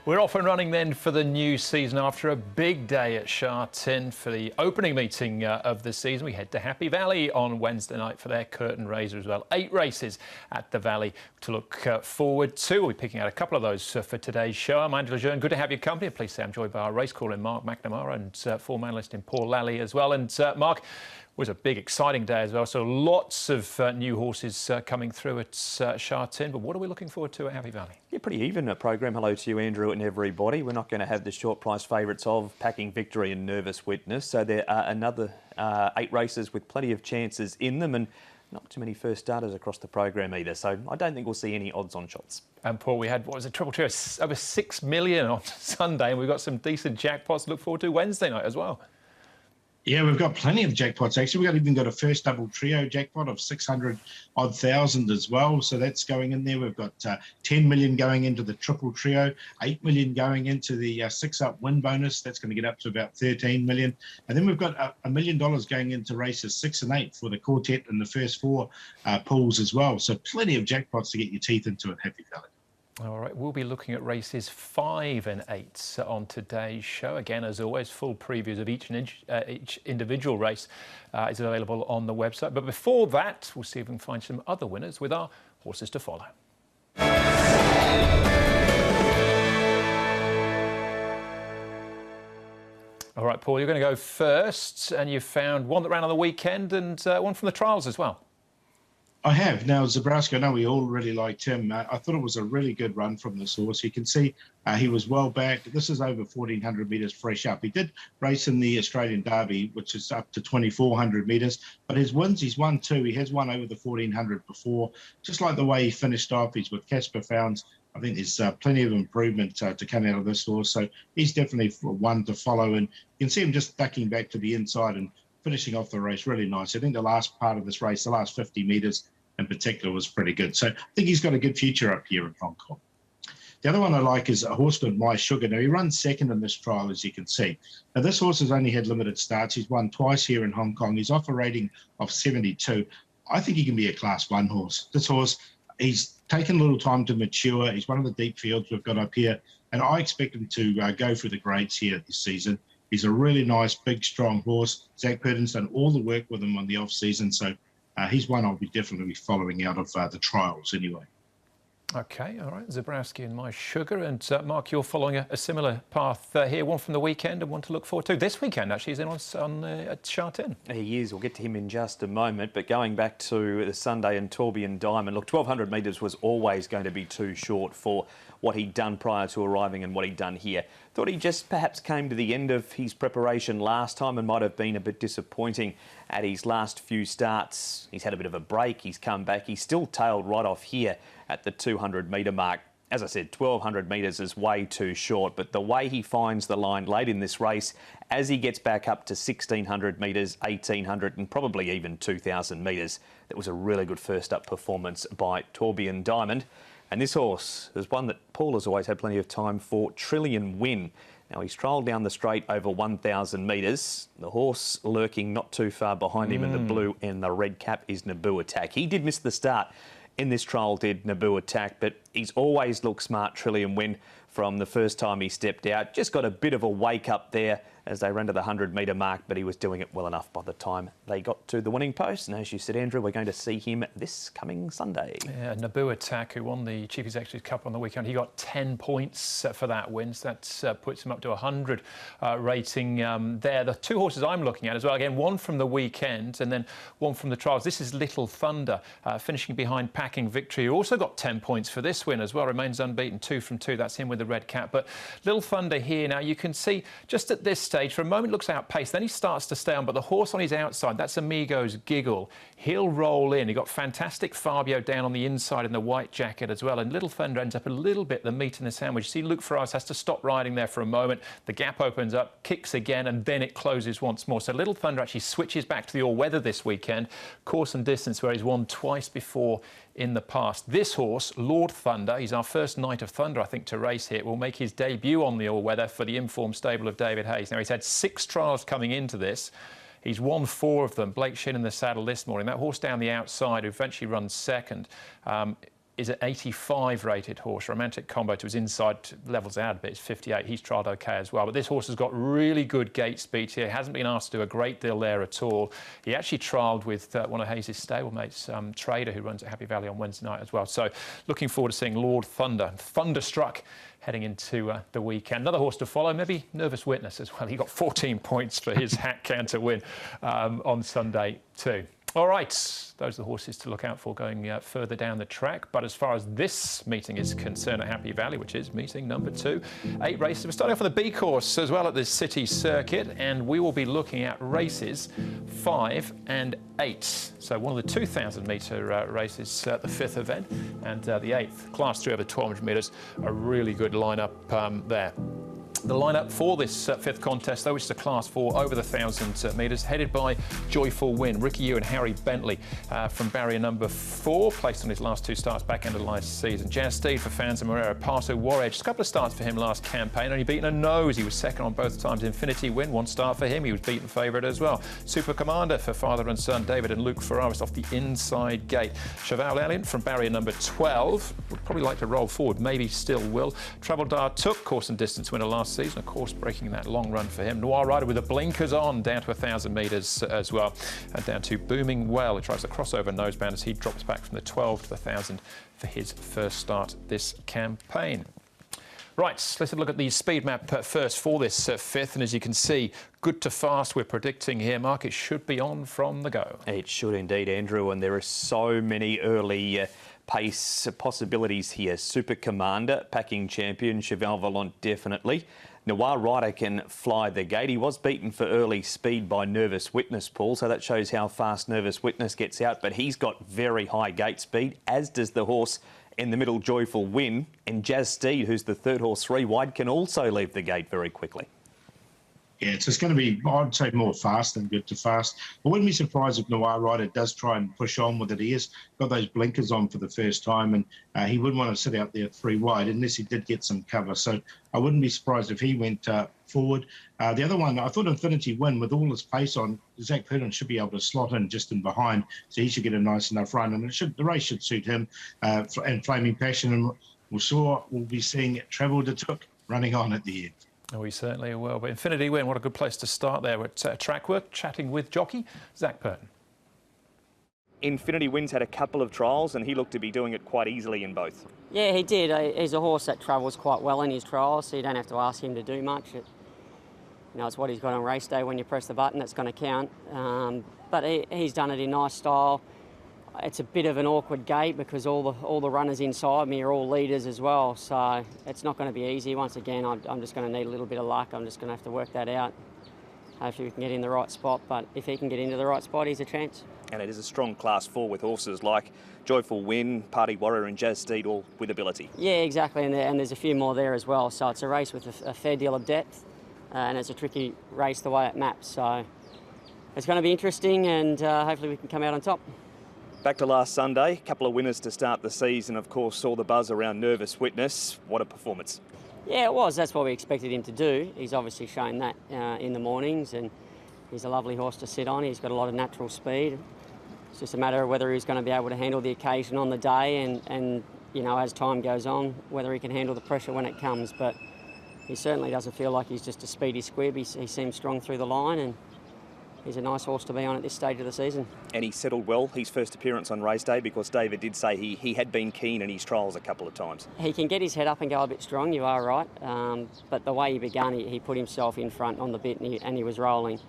We're off and running then for the new season after a big day at Sha-Tin for the opening meeting of the season. We head to Happy Valley on Wednesday night for their curtain raiser as well. 8 races at the Valley to look forward to. We'll be picking out a couple of those for today's show. I'm Angela Jeune. Good to have your company. Please say I'm joined by our race caller in Mark McNamara and form analyst in Paul Lally as well. And Mark, was a big, exciting day as well. So lots of new horses coming through at Sha-Tin. But what are we looking forward to at Happy Valley? Yeah, pretty even a program. Hello to you, Andrew, and everybody. We're not going to have the short price favourites of Packing Victory and Nervous Witness. So there are another 8 races with plenty of chances in them, and not too many first starters across the program either. So I don't think we'll see any odds on shots. And Paul, we had, what was it, Triple Trio, over 6 million on Sunday, and we've got some decent jackpots to look forward to Wednesday night as well. Yeah, we've got plenty of jackpots actually. We've even got a first double trio jackpot of 600,000 as well. So that's going in there. We've got 10 million going into the triple trio, 8 million going into the 6-up win bonus. That's going to get up to about 13 million. And then we've got $1 million going into races 6 and 8 for the quartet and the first 4 pools as well. So plenty of jackpots to get your teeth into at Happy Valley. All right, we'll be looking at races 5 and 8 on today's show. Again, as always, full previews of each individual race is available on the website. But before that, we'll see if we can find some other winners with our horses to follow. All right, Paul, you're going to go first, and you found one that ran on the weekend and one from the trials as well. I have. Now, Zabrowski, I know we all really liked him. I thought it was a really good run from this horse. You can see he was well back. This is over 1,400 metres fresh up. He did race in the Australian Derby, which is up to 2,400 metres. But his wins, he's won 2. He has won over the 1,400 before. Just like the way he finished off, he's with Casper Founds. I think there's plenty of improvement to come out of this horse. So he's definitely one to follow. And you can see him just ducking back to the inside and finishing off the race really nice. I think the last part of this race, the last 50 metres in particular, was pretty good. So I think he's got a good future up here in Hong Kong. The other one I like is a horse called My Sugar. Now, he runs second in this trial, as you can see. Now, this horse has only had limited starts. He's won twice here in Hong Kong. He's off a rating of 72. I think he can be a Class 1 horse. This horse, he's taken a little time to mature. He's one of the deep fields we've got up here, and I expect him to go for the grades here this season. He's a really nice, big, strong horse. Zach Purden's done all the work with him on the off-season, so he's one I'll be definitely following out of the trials anyway. OK, all right, Zabrowski and My Sugar. And Mark, you're following a similar path here, one from the weekend and one to look forward to. This weekend, actually, he's in at Sha-Tin. He is. We'll get to him in just a moment. But going back to the Sunday and Tourbillon Diamond, look, 1,200 metres was always going to be too short for what he'd done prior to arriving and what he'd done here. Thought he just perhaps came to the end of his preparation last time and might have been a bit disappointing at his last few starts. He's had a bit of a break. He's come back. He's still tailed right off here at the 200 metre mark. As I said, 1,200 metres is way too short, but the way he finds the line late in this race, as he gets back up to 1,600 metres, 1,800 and probably even 2,000 metres, that was a really good first-up performance by Tourbillon Diamond. And this horse is one that Paul has always had plenty of time for, Trillion Win. Now, he's trialled down the straight over 1,000 metres. The horse lurking not too far behind him in the blue and the red cap is Naboo Attack. He did miss the start in this trial, did Naboo Attack, but he's always looked smart, Trillion Win, from the first time he stepped out. Just got a bit of a wake up there as they ran to the 100 metre mark, but he was doing it well enough by the time they got to the winning post. And as you said, Andrew, we're going to see him this coming Sunday. Yeah, Naboo Attack, who won the Chief Executives Cup on the weekend, he got 10 points for that win. So that puts him up to 100 rating there. The 2 horses I'm looking at as well, again, one from the weekend and then one from the trials. This is Little Thunder, finishing behind Packing Victory, who also got 10 points for this win as well, remains unbeaten, 2 from 2. That's him with the red cap. But Little Thunder here, now you can see just at this stage, for a moment looks outpaced, then he starts to stay on, but the horse on his outside, that's Amigo's Giggle. He'll roll in. He got fantastic Fabio down on the inside in the white jacket as well, and Little Thunder ends up a little bit the meat in the sandwich. See, Luke Ferraz has to stop riding there for a moment. The gap opens up, kicks again, and then it closes once more. So Little Thunder actually switches back to the all-weather this weekend, course and distance, where he's won twice before in the past. This horse, Lord Thunder, he's our first Knight of Thunder, I think, to race here, will make his debut on the all-weather for the informed stable of David Hayes. Now, he's had 6 trials coming into this. He's won 4 of them. Blake Shin in the saddle this morning. That horse down the outside, who eventually runs second, is an 85 rated horse. Romantic Combo to his inside levels out a bit. It's 58. He's trialled okay as well. But this horse has got really good gate speed here. Hasn't been asked to do a great deal there at all. He actually trialled with one of Hayes' stablemates, Trader, who runs at Happy Valley on Wednesday night as well. So looking forward to seeing Lord Thunder, thunderstruck, heading into the weekend. Another horse to follow, maybe Nervous Witness as well. He got 14 points for his hat canter win on Sunday too. All right, those are the horses to look out for going further down the track. But as far as this meeting is concerned at Happy Valley, which is meeting number 2, 8 races. We're starting off with the B course as well at the City Circuit, and we will be looking at races 5 and 8. So one of the 2,000 metre races at the 5th event, and the 8th, Class 3 over 1,200 metres, a really good lineup there. The lineup for this 5th contest, though, which is a Class 4 over the 1,000 metres, headed by Joyful Win. Ricky Yu and Harry Bentley from barrier number 4, placed on his last 2 starts back end of last season. Jazz Steed for Fanza Morera, Paso War Edge. A couple of starts for him last campaign, only beaten a nose. He was second on both times. Infinity Win, 1 start for him. He was beaten favourite as well. Super Commander for father and son, David and Luke Ferraris off the inside gate. Cheval Alliant from barrier number 12. Would probably like to roll forward, maybe still will. Travel Dar took course and distance winner last season, of course, breaking that long run for him. Noir Rider with the blinkers on, down to 1,000 metres as well, and down to Booming Well, who tries the crossover noseband as he drops back from the 12 to the 1,000 for his first start this campaign. Right, let's have a look at the speed map first for this 5th, and as you can see, good to fast we're predicting here. Mark, it should be on from the go. It should indeed, Andrew, and there are so many early pace possibilities here. Super Commander, packing champion, Cheval Volant definitely. Noir Rider can fly the gate. He was beaten for early speed by Nervous Witness, Paul, so that shows how fast Nervous Witness gets out, but he's got very high gate speed, as does the horse in the middle, Joyful Win, and Jazz Steed, who's the 3rd horse 3 wide, can also leave the gate very quickly. Yeah, so it's going to be, I'd say, more fast than good to fast. I wouldn't be surprised if Noir Rider does try and push on with it. He has got those blinkers on for the first time, and he wouldn't want to sit out there 3 wide unless he did get some cover. So I wouldn't be surprised if he went forward. The other one, I thought Infinity Win, with all his pace on, Zach Purton should be able to slot in just in behind, so he should get a nice enough run, and the race should suit him. And Flaming Passion, and we'll be seeing Travel de Took running on at the end. Oh, we certainly will. But Infinity Win, what a good place to start there at track work, chatting with jockey Zach Purton. Infinity Win's had a couple of trials and he looked to be doing it quite easily in both. Yeah, he did. He's a horse that travels quite well in his trials, so you don't have to ask him to do much. It's what he's got on race day. When you press the button, that's going to count. But he's done it in nice style. It's a bit of an awkward gate because all the runners inside me are all leaders as well, so it's not going to be easy. Once again, I'm just going to need a little bit of luck. I'm just going to have to work that out. Hopefully we can get in the right spot, but if he can get into the right spot, he's a chance. And it is a strong Class 4 with horses like Joyful Win, Party Warrior and Jazz Steed, all with ability. Yeah, exactly, and there's a few more there as well, so it's a race with a fair deal of depth, and it's a tricky race the way it maps, so it's going to be interesting, and hopefully we can come out on top. Back to last Sunday, a couple of winners to start the season, of course, all the buzz around Nervous Witness. What a performance. Yeah, it was. That's what we expected him to do. He's obviously shown that in the mornings, and he's a lovely horse to sit on. He's got a lot of natural speed. It's just a matter of whether he's going to be able to handle the occasion on the day and as time goes on, whether he can handle the pressure when it comes. But he certainly doesn't feel like he's just a speedy squib. He seems strong through the line, and he's a nice horse to be on at this stage of the season. And he settled well his first appearance on race day, because David did say he had been keen in his trials a couple of times. He can get his head up and go a bit strong, you are right. But the way he began, he put himself in front on the bit and he was rolling.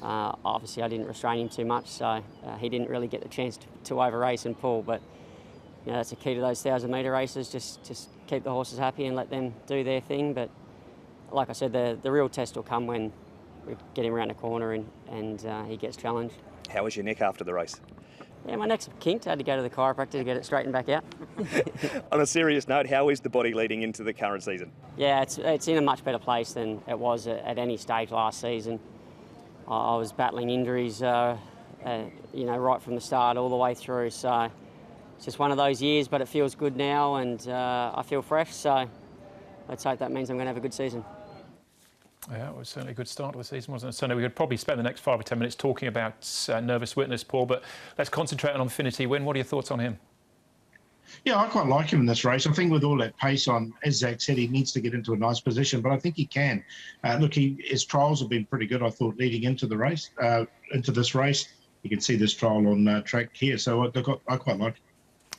Obviously I didn't restrain him too much, so he didn't really get the chance to over race and pull. But that's the key to those 1,000-metre races, just keep the horses happy and let them do their thing. But like I said, the real test will come when we get him around the corner and he gets challenged. How was your neck after the race? Yeah, my neck's kinked. I had to go to the chiropractor to get it straightened back out. On a serious note, how is the body leading into the current season? Yeah, it's in a much better place than it was at any stage last season. I was battling injuries, right from the start all the way through. So it's just one of those years, but it feels good now, and I feel fresh. So let's hope that means I'm going to have a good season. Yeah, it was certainly a good start to the season, wasn't it? So we could probably spend the next 5 or 10 minutes talking about Nervous Witness, Paul, but let's concentrate on Infinity Win. What are your thoughts on him? Yeah, I quite like him in this race. I think with all that pace on, as Zach said, he needs to get into a nice position, but I think he can. Look, his trials have been pretty good, I thought, leading into the race, into this race. You can see this trial on track here, so I quite like it.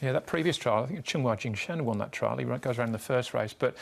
Yeah, that previous trial, I think Chinghua Jingshan won that trial. He goes around in the first race, but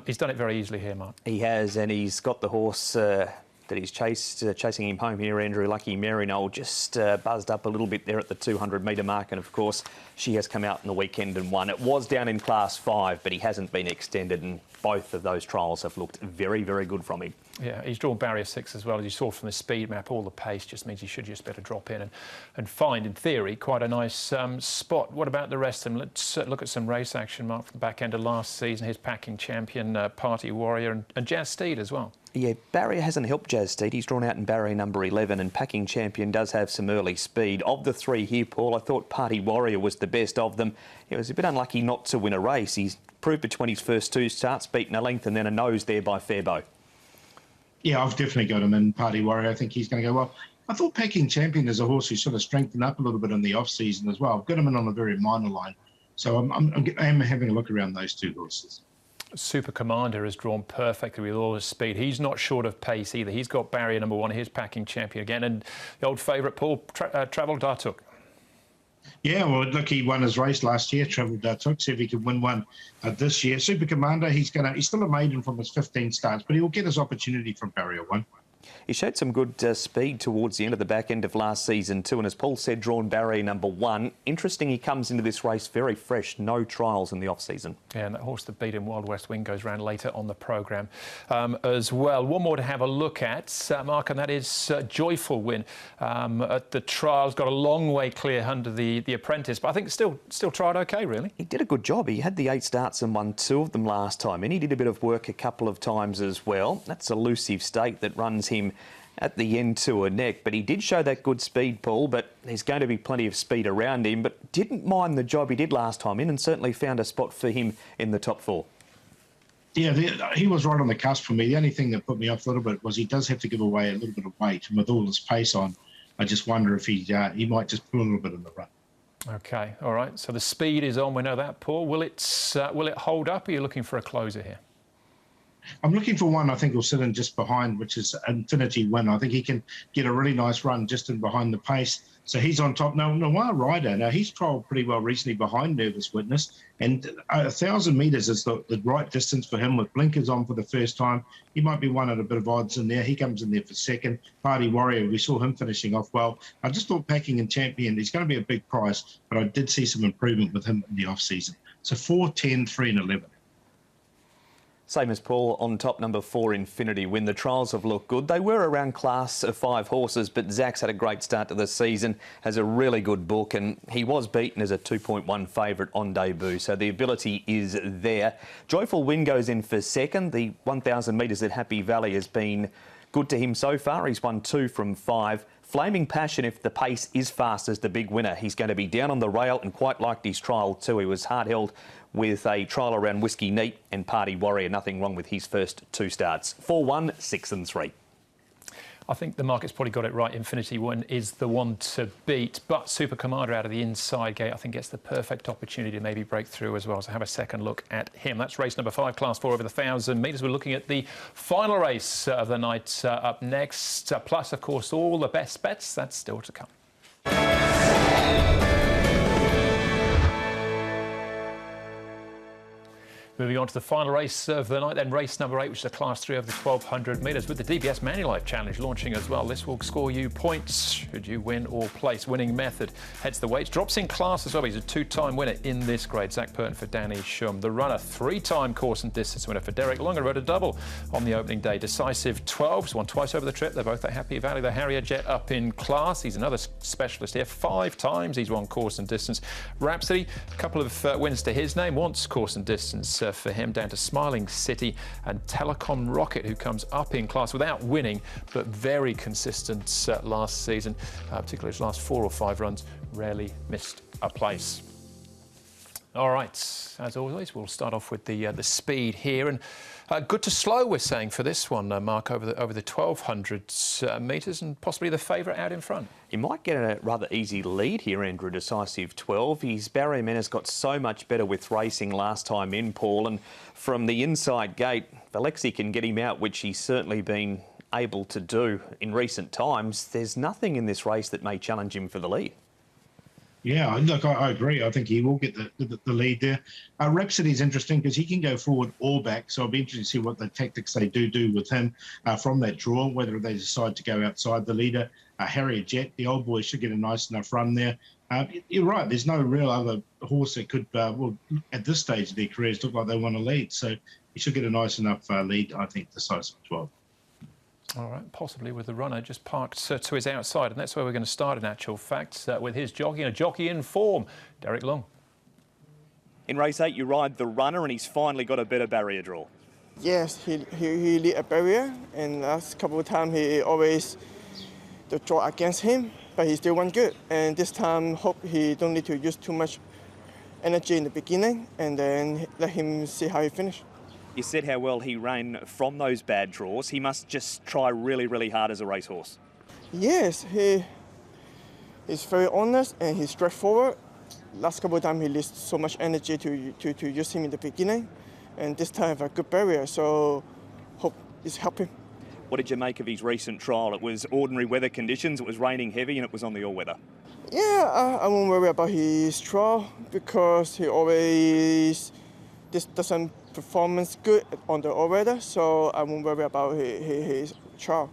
he's done it very easily here, Mark. He has, and he's got the horse that he's chasing him home here, Andrew. Lucky Maryknoll just buzzed up a little bit there at the 200-metre mark, and of course she has come out in the weekend and won. It was down in Class 5, but he hasn't been extended, and both of those trials have looked very, very good from him. Yeah, he's drawn barrier 6 as well. As you saw from the speed map, all the pace just means he should just better drop in and find, in theory, quite a nice spot. What about the rest of them? Let's look at some race action, Mark, from the back end of last season. His packing champion, Party Warrior, and Jazz Steed as well. Yeah, barrier hasn't helped Jazz Steed. He's drawn out in barrier number 11, and Packing Champion does have some early speed. Of the three here, Paul, I thought Party Warrior was the best of them. He was a bit unlucky not to win a race. He's proved between his first two starts, beaten a length and then a nose there by Fairbow. Yeah, I've definitely got him in Party Warrior. I think he's going to go well. I thought Packing Champion is a horse who sort of strengthened up a little bit in the off-season as well. I've got him in on a very minor line. So I am having a look around those two horses. Super Commander has drawn perfectly with all his speed. He's not short of pace either. He's got barrier number 1. Here's Packing Champion again. And the old favourite, Paul, Travel Dartuk. Yeah, well, look, he won his race last year, Travel Dartuk. See if he can win one this year. Super Commander, he's still a maiden from his 15 starts, but he will get his opportunity from barrier 1. He showed some good speed towards the end of the back end of last season too, and as Paul said, drawn barrier number 1. Interesting, he comes into this race very fresh, no trials in the off-season. Yeah, and that horse that beat him, Wild West Wing, goes round later on the programme as well. One more to have a look at, Mark, and that is Joyful Win at the trials. Got a long way clear under the apprentice, but I think still tried okay, really. He did a good job. He had the 8 starts and won 2 of them last time, and he did a bit of work a couple of times as well. That's Elusive State that runs him at the end to a neck, but he did show that good speed, Paul, but there's going to be plenty of speed around him, but didn't mind the job he did last time in, and certainly found a spot for him in the top 4. Yeah, he was right on the cusp for me. The only thing that put me off a little bit was he does have to give away a little bit of weight, and with all his pace on, I just wonder if he might just pull a little bit in the run. Okay, all right, so the speed is on, we know that, Paul. Will it hold up, or are you looking for a closer here? I'm looking for one I think will sit in just behind, which is Infinity Win. I think he can get a really nice run just in behind the pace. So he's on top. Now, Noir Rider, now he's trialled pretty well recently behind Nervous Witness, and 1,000 metres is the right distance for him with blinkers on for the first time. He might be one at a bit of odds in there. He comes in there for second. Party Warrior, we saw him finishing off well. I just thought Packing and Champion, he's going to be a big price, but I did see some improvement with him in the off-season. So 4, 10, 3 and 11. Same as Paul on top, number 4, Infinity Win. The trials have looked good. They were around class of 5 horses, but Zach's had a great start to the season, has a really good book, and he was beaten as a 2.1 favourite on debut, so the ability is there. Joyful Win goes in for second. The 1,000 metres at Happy Valley has been good to him so far. He's won 2 from 5. Flaming Passion, if the pace is fast, is the big winner. He's going to be down on the rail and quite liked his trial too. He was hard held with a trial around Whiskey Neat and Party Warrior. Nothing wrong with his first 2 starts. 4, 1, 6 and 3. I think the market's probably got it right. Infinity One is the one to beat, but Super Commander out of the inside gate, I think, gets the perfect opportunity to maybe break through as well. So have a second look at him. That's race number 5, Class 4 over the 1,000 metres. We're looking at the final race of the night up next. Plus, of course, all the best bets. That's still to come. Moving on to the final race of the night, then race number 8, which is a Class 3 over the 1,200 metres, with the DBS Manulife Challenge launching as well. This will score you points should you win or place. Winning method heads the weights, drops in class as well. He's a 2-time winner in this grade. Zach Purton for Danny Shum. The runner, 3-time course and distance winner for Derek Longer, rode a double on the opening day. Decisive 12s, won twice over the trip. They're both at Happy Valley. The Harrier Jet up in class. He's another specialist here. 5 times he's won course and distance. Rhapsody, a couple of wins to his name. Once course and distance for him, down to Smiling City and Telecom Rocket, who comes up in class without winning, but very consistent last season, particularly his last 4 or 5 runs, rarely missed a place. All right, as always, we'll start off with the speed here, and good to slow, we're saying, for this one, Mark, over the 1200 metres, and possibly the favourite out in front. He might get a rather easy lead here, Andrew, Decisive 12. His barrier man has got so much better with racing last time in, Paul, and from the inside gate, if Alexi can get him out, which he's certainly been able to do in recent times, there's nothing in this race that may challenge him for the lead. Yeah, look, I agree. I think he will get the lead there. Rhapsody's interesting because he can go forward or back, so I'll be interested to see what the tactics they do with him from that draw, whether they decide to go outside the leader. Harrier Jet, the old boy, should get a nice enough run there. You're right, there's no real other horse that could, well, at this stage of their careers, look like they want to lead, so he should get a nice enough lead, I think, Decisive 12. All right, possibly with the runner just parked to his outside, and that's where we're going to start in actual fact with his jockey, and a jockey in form, Derek Long. In race 8, you ride the runner, and he's finally got a better barrier draw. Yes, he lead a barrier, and last couple of times he always the draw against him, but he still won good. And this time, hope he don't need to use too much energy in the beginning, and then let him see how he finish. You said how well he ran from those bad draws. He must just try really, really hard as a racehorse. Yes, he's very honest and he's straightforward. Last couple of times he lost so much energy to use him in the beginning, and this time have a good barrier, so hope it's helping. What did you make of his recent trial? It was ordinary weather conditions, it was raining heavy, and it was on the all-weather. Yeah, I won't worry about his trial because he always doesn't performance good on the all-weather, so I won't worry about his trial.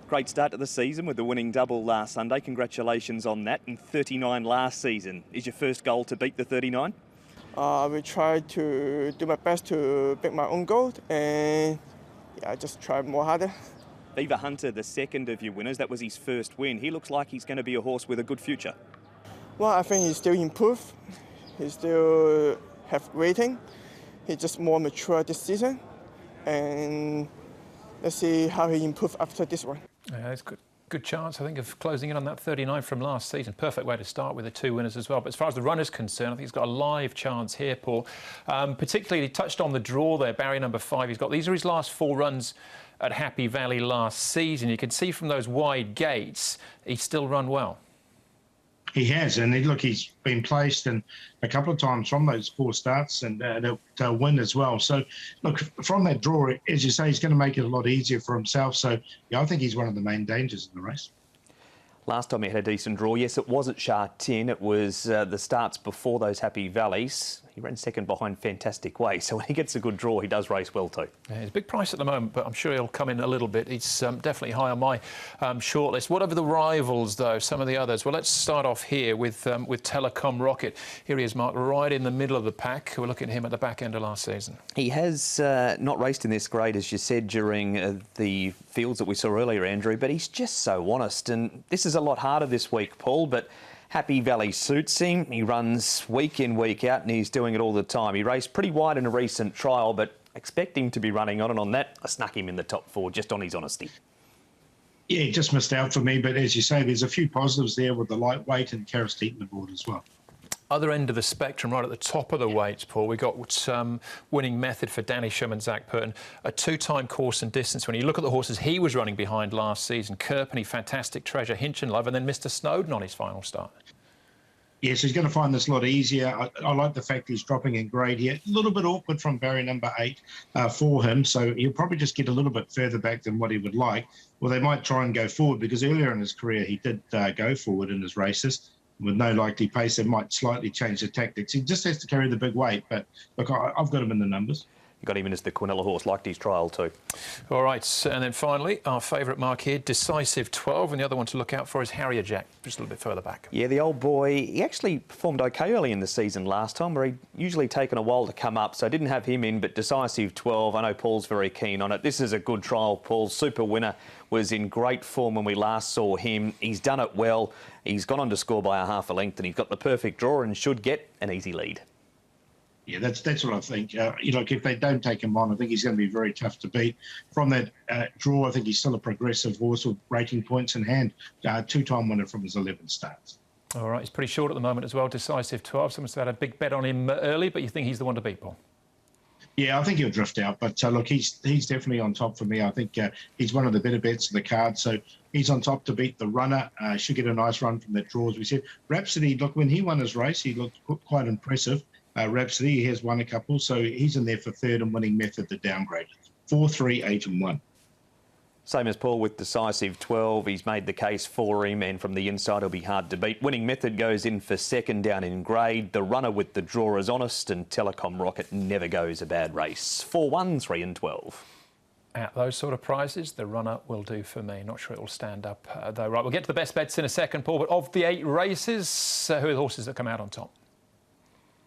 Great start to the season with the winning double last Sunday. Congratulations on that. And 39 last season. Is your first goal to beat the 39? I will try to do my best to beat my own goal, and yeah, I just try more harder. Beaver Hunter, the second of your winners, that was his first win. He looks like he's going to be a horse with a good future. Well, I think he's still improved. He still have rating. He's just more mature this season, and let's see how he improves after this one. Yeah, it's good chance, I think, of closing in on that 39 from last season. Perfect way to start with the two winners as well. But as far as the runner's concerned, I think he's got a live chance here, Paul. Particularly, he touched on the draw there, barrier number 5. He's got these are his last 4 runs at Happy Valley last season. You can see from those wide gates, he's still run well. He has, and he's been placed in a couple of times from those 4 starts and to win as well. So, look, from that draw, as you say, he's going to make it a lot easier for himself. So, yeah, I think he's one of the main dangers in the race. Last time he had a decent draw, yes, it was at Sha Tin. It was the starts before those Happy Valleys. He ran second behind Fantastic Way, so when he gets a good draw, he does race well too. Yeah, he's a big price at the moment, but I'm sure he'll come in a little bit. He's definitely high on my shortlist. What over the rivals, though, some of the others? Well, let's start off here with Telecom Rocket. Here he is, Mark, right in the middle of the pack. We're looking at him at the back end of last season. He has not raced in this grade, as you said, during the fields that we saw earlier, Andrew, but he's just so honest, and this is a lot harder this week, Paul, but Happy Valley suits him. He runs week in, week out, and he's doing it all the time. He raced pretty wide in a recent trial, but expect him to be running on, and on that, I snuck him in the top 4 just on his honesty. Yeah, he just missed out for me, but as you say, there's a few positives there with the lightweight and Karis Deaton aboard as well. Other end of the spectrum, right at the top of the weights, Paul, we got winning method for Danny Sherman, Zach Purton, a 2-time course and distance. When you look at the horses he was running behind last season, Kerpenny, Fantastic Treasure, Hinchin Love, and then Mr. Snowden on his final start. Yes, he's going to find this a lot easier. I like the fact he's dropping in grade here. A little bit awkward from barrier number 8 for him, so he'll probably just get a little bit further back than what he would like. Well, they might try and go forward because earlier in his career he did go forward in his races. With no likely pace, they might slightly change the tactics. He just has to carry the big weight, but look, I've got him in the numbers. You got him in as the Quinella horse, liked his trial too. All right, and then finally, our favourite mark here, Decisive 12, and the other one to look out for is Harrier Jack, just a little bit further back. Yeah, the old boy, he actually performed OK early in the season last time, where he'd usually taken a while to come up, so I didn't have him in, but Decisive 12, I know Paul's very keen on it. This is a good trial, Paul. Super winner, was in great form when we last saw him. He's done it well. He's gone on to score by a half a length, and he's got the perfect draw and should get an easy lead. Yeah, that's what I think. If they don't take him on, I think he's going to be very tough to beat. From that draw, I think he's still a progressive horse with rating points in hand. 2-time winner from his 11 starts. All right, he's pretty short at the moment as well. Decisive 12. Someone's had a big bet on him early, but you think he's the one to beat, Paul? Yeah, I think he'll drift out. But look, he's definitely on top for me. I think he's one of the better bets of the card. So he's on top to beat the runner. Should get a nice run from that draw, as we said. Rhapsody, look, when he won his race, he looked quite impressive. Rhapsody, he has won a couple. So he's in there for third and winning method, the downgrade. 4, 3, 8 and 1. Same as Paul with Decisive 12. He's made the case for him, and from the inside he'll be hard to beat. Winning Method goes in for second down in grade. The runner with the draw is honest, and Telecom Rocket never goes a bad race. 4, 1, 3 and 12. At those sort of prizes, the runner will do for me. Not sure it will stand up, though. Right, we'll get to the best bets in a second, Paul. But of the 8 races, who are the horses that come out on top?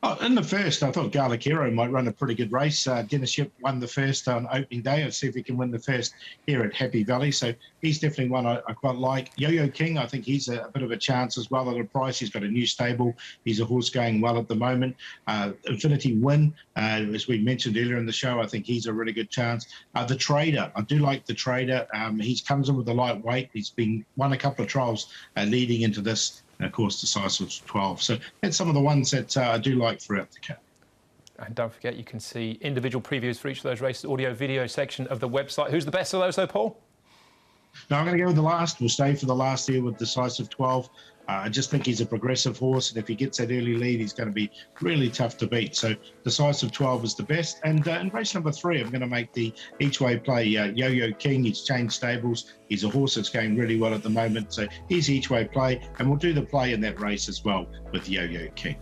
Oh, in the first, I thought Garlic Hero might run a pretty good race. Dennis Ship won the first on opening day. I'll see if he can win the first here at Happy Valley. So he's definitely one I quite like. Yo-Yo King, I think he's a bit of a chance as well at a price. He's got a new stable. He's a horse going well at the moment. Infinity Win, as we mentioned earlier in the show, I think he's a really good chance. The Trader, I do like the Trader. He comes in with a light weight. He's won a couple of trials leading into this. And of course, Decisive 12. So that's some of the ones that I do like throughout the card. And don't forget, you can see individual previews for each of those races, audio, video section of the website. Who's the best of those, though, Paul? No, I'm going to go with the last. We'll stay for the last here with Decisive 12. I just think he's a progressive horse, and if he gets that early lead, he's going to be really tough to beat. So Decisive 12 is the best. And in race number 3, I'm going to make the each-way play Yo-Yo King. He's changed stables. He's a horse that's going really well at the moment. So he's each-way play, and we'll do the play in that race as well with Yo-Yo King.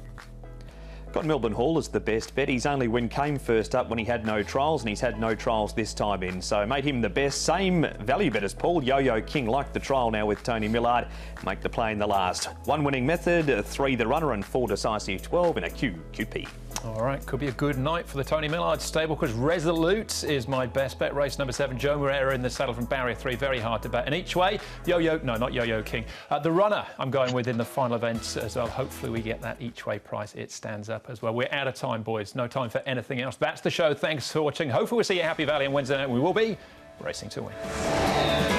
Got Melbourne Hall as the best bet. His only win came first up when he had no trials, and he's had no trials this time in. So made him the best. Same value bet as Paul. Yo-Yo King, like the trial now with Tony Millard. Make the play in the last. 1 winning method, 3 the runner, and 4 Decisive 12 in a QP. All right, could be a good night for the Tony Millard stable, because Resolute is my best bet. Race number 7, Joe Moreira in the saddle from Barrier 3, very hard to bet. And each way, not Yo-Yo King. The runner I'm going with in the final events as well. Hopefully we get that each way price. It stands up as well. We're out of time, boys. No time for anything else. That's the show. Thanks for watching. Hopefully we'll see you at Happy Valley on Wednesday night. We will be racing to win.